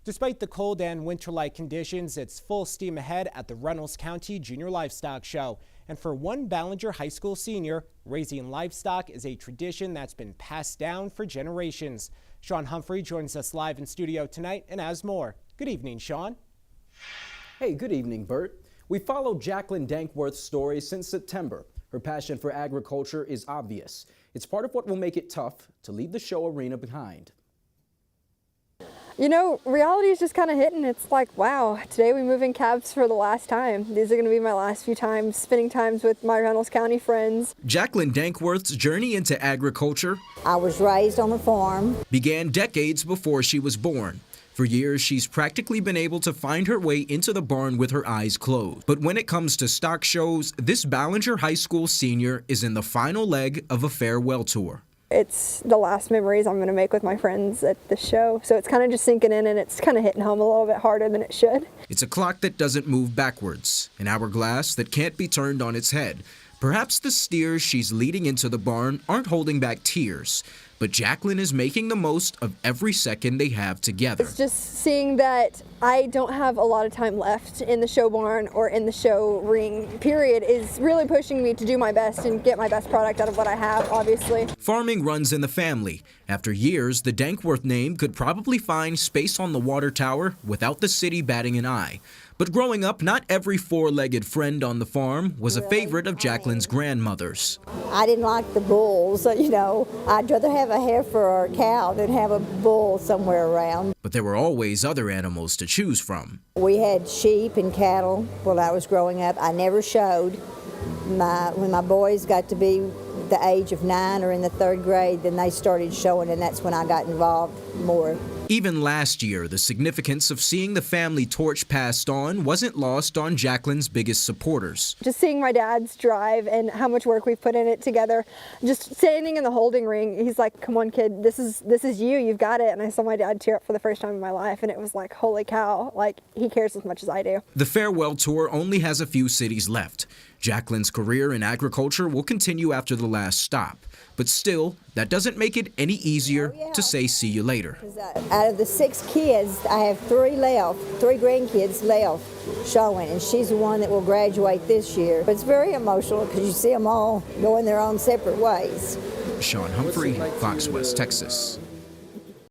Despite the cold and winter-like conditions, it's full steam ahead at the Runnels County Junior Livestock Show. And for one Ballinger High School senior, raising livestock is a tradition that's been passed down for generations. Sean Humphrey joins us live in studio tonight and has more. Good evening, Sean. Hey, good evening, Bert. We followed Jaclynn Dankworth's story since September. Her passion for agriculture is obvious. It's part of what will make it tough to leave the show arena behind. You know, reality is just kind of hitting. It's like, wow, today we move in calves for the last time. These are going to be my last few times spending times with my Runnels County friends. Jaclynn Dankworth's journey into agriculture I was raised on a farm. Began decades before she was born. For years, she's practically been able to find her way into the barn with her eyes closed. But when it comes to stock shows, this Ballinger High School senior is in the final leg of a farewell tour. It's the last memories I'm going to make with my friends at the show. So it's kind of just sinking in, and it's kind of hitting home a little bit harder than it should. It's a clock that doesn't move backwards, an hourglass that can't be turned on its head. Perhaps the steers she's leading into the barn aren't holding back tears, but Jaclynn is making the most of every second they have together. It's just seeing that I don't have a lot of time left in the show barn or in the show ring, period, is really pushing me to do my best and get my best product out of what I have, obviously. Farming runs in the family. After years, the Dankworth name could probably find space on the water tower without the city batting an eye. But growing up, not every four-legged friend on the farm was a favorite of Jaclynn's grandmother's. I didn't like the bulls, you know. I'd rather have a heifer or a cow than have a bull somewhere around. But there were always other animals to choose from. We had sheep and cattle when I was growing up. I never showed. When my boys got to be the age of 9 or in the 3rd grade, then they started showing, and that's when I got involved more. Even last year, the significance of seeing the family torch passed on wasn't lost on Jaclynn's biggest supporters. Just seeing my dad's drive and how much work we've put in it together, just standing in the holding ring, he's like, come on kid, this is you, you've got it. And I saw my dad tear up for the first time in my life, and it was like, holy cow, like he cares as much as I do. The farewell tour only has a few cities left. Jaclynn's career in agriculture will continue after the last stop. But still, that doesn't make it any easier to say see you later. Out of the 6 kids, I have 3 left, 3 grandkids left showing, and she's the one that will graduate this year. But it's very emotional because you see them all going their own separate ways. Sean Humphrey, Fox West, Texas.